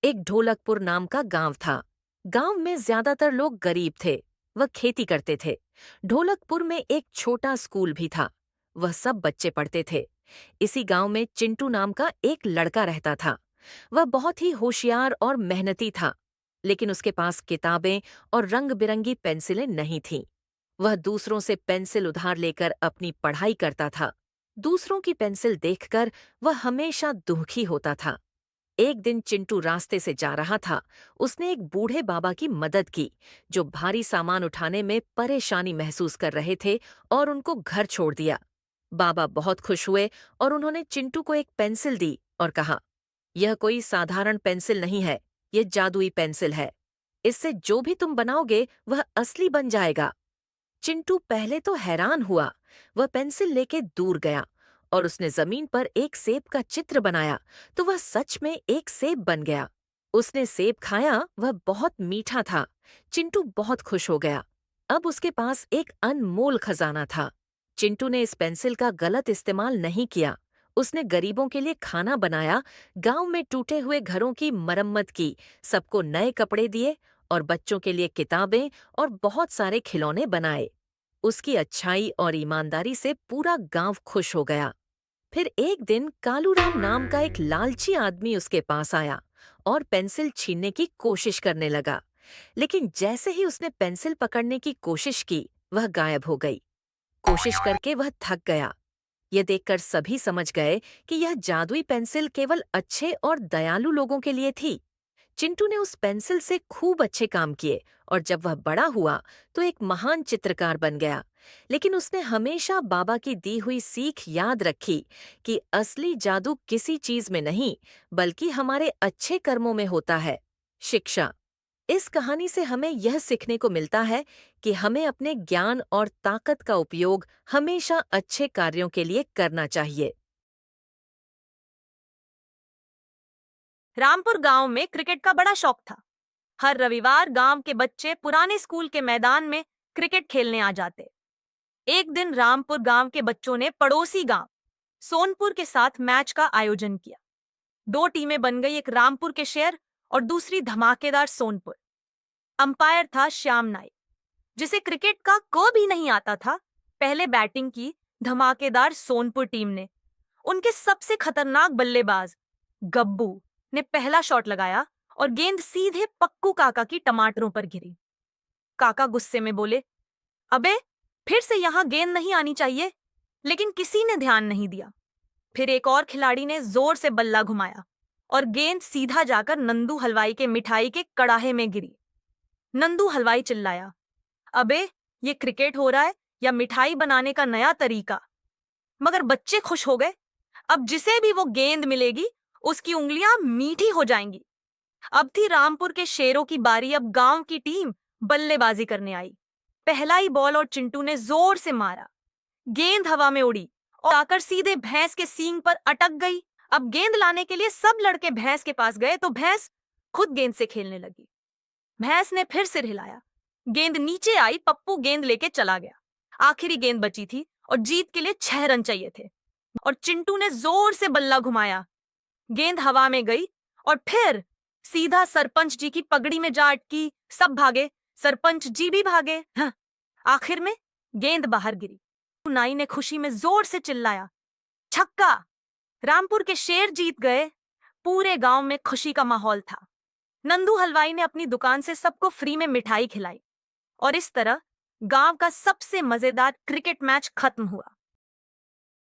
एक ढोलकपुर नाम का गांव था। गांव में ज्यादातर लोग गरीब थे। वह खेती करते थे। ढोलकपुर में एक छोटा स्कूल भी था। वह सब बच्चे पढ़ते थे। इसी गांव में चिंटू नाम का एक लड़का रहता था। वह बहुत ही होशियार और मेहनती था, लेकिन उसके पास किताबें और रंग बिरंगी पेंसिलें नहीं थीं। वह दूसरों से पेंसिल उधार लेकर अपनी पढ़ाई करता था। दूसरों की पेंसिल देखकर वह हमेशा दुखी होता था। एक दिन चिंटू रास्ते से जा रहा था। उसने एक बूढ़े बाबा की मदद की, जो भारी सामान उठाने में परेशानी महसूस कर रहे थे, और उनको घर छोड़ दिया। बाबा बहुत खुश हुए और उन्होंने चिंटू को एक पेंसिल दी और कहा, यह कोई साधारण पेंसिल नहीं है, यह जादुई पेंसिल है। इससे जो भी तुम बनाओगे वह असली बन जाएगा। चिंटू पहले तो हैरान हुआ। वह पेंसिल लेके दूर गया और उसने जमीन पर एक सेब का चित्र बनाया, तो वह सच में एक सेब बन गया। उसने सेब खाया, वह बहुत मीठा था। चिंटू बहुत खुश हो गया। अब उसके पास एक अनमोल खजाना था। चिंटू ने इस पेंसिल का गलत इस्तेमाल नहीं किया। उसने गरीबों के लिए खाना बनाया, गांव में टूटे हुए घरों की मरम्मत की, सबको नए कपड़े दिए और बच्चों के लिए किताबें और बहुत सारे खिलौने बनाए। उसकी अच्छाई और ईमानदारी से पूरा गांव खुश हो गया। फिर एक दिन कालूराम नाम का एक लालची आदमी उसके पास आया और पेंसिल छीनने की कोशिश करने लगा। लेकिन जैसे ही उसने पेंसिल पकड़ने की कोशिश की, वह गायब हो गई। कोशिश करके वह थक गया। यह देखकर सभी समझ गए कि यह जादुई पेंसिल केवल अच्छे और दयालु लोगों के लिए थी। चिंटू ने उस पेंसिल से खूब अच्छे काम किए और जब वह बड़ा हुआ तो एक महान चित्रकार बन गया। लेकिन उसने हमेशा बाबा की दी हुई सीख याद रखी कि असली जादू किसी चीज में नहीं, बल्कि हमारे अच्छे कर्मों में होता है। शिक्षा। इस कहानी से हमें यह सीखने को मिलता है कि हमें अपने ज्ञान और ताकत का उपयोग हमेशा अच्छे कार्यों के लिए करना चाहिए। रामपुर गांव में क्रिकेट का बड़ा शौक था। हर रविवार गांव के बच्चे पुराने स्कूल के मैदान में क्रिकेट खेलने आ जाते। एक दिन रामपुर गांव के बच्चों ने पड़ोसी गांव सोनपुर के साथ मैच का आयोजन किया। दो टीमें बन गई, एक रामपुर के शेर और दूसरी धमाकेदार सोनपुर। अंपायर था श्याम नाइक, जिसे क्रिकेट का को भी नहीं आता था। पहले बैटिंग की धमाकेदार सोनपुर टीम ने। उनके सबसे खतरनाक बल्लेबाज गब्बू ने पहला शॉट लगाया और गेंद सीधे पक्कू काका की टमाटरों पर गिरी। काका गुस्से में बोले, अबे फिर से यहां गेंद नहीं आनी चाहिए। लेकिन किसी ने ध्यान नहीं दिया। फिर एक और खिलाड़ी ने जोर से बल्ला घुमाया और गेंद सीधा जाकर नंदू हलवाई के मिठाई के कड़ाहे में गिरी। नंदू हलवाई चिल्लाया, अबे ये क्रिकेट हो रहा है या मिठाई बनाने का नया तरीका। मगर बच्चे खुश हो गए। अब जिसे भी वो गेंद मिलेगी उसकी उंगलियां मीठी हो जाएंगी। अब थी रामपुर के शेरों की बारी। अब गांव की टीम बल्लेबाजी करने आई। पहला ही बॉल और चिंटू ने जोर से मारा। गेंद हवा में उड़ी और आकर सीधे भैंस के सींग पर अटक गई। अब गेंद लाने के लिए सब लड़के भैंस के पास गए तो भैंस खुद गेंद से खेलने लगी। भैंस ने फिर सिर हिलाया। गेंद नीचे आई। पप्पू गेंद लेके चला गया। आखिरी गेंद बची थी और जीत के लिए 6 रन चाहिए थे। और चिंटू ने जोर से बल्ला घुमाया। गेंद हवा में गई और फिर सीधा सरपंच जी की पगड़ी में जा अटकी। सब भागे, सरपंच जी भी भागे। हाँ, आखिर में गेंद बाहर गिरी। नाई ने खुशी में जोर से चिल्लाया, छक्का! रामपुर के शेर जीत गए। पूरे गांव में खुशी का माहौल था। नंदू हलवाई ने अपनी दुकान से सबको फ्री में मिठाई खिलाई और इस तरह गांव का सबसे मजेदार क्रिकेट मैच खत्म हुआ।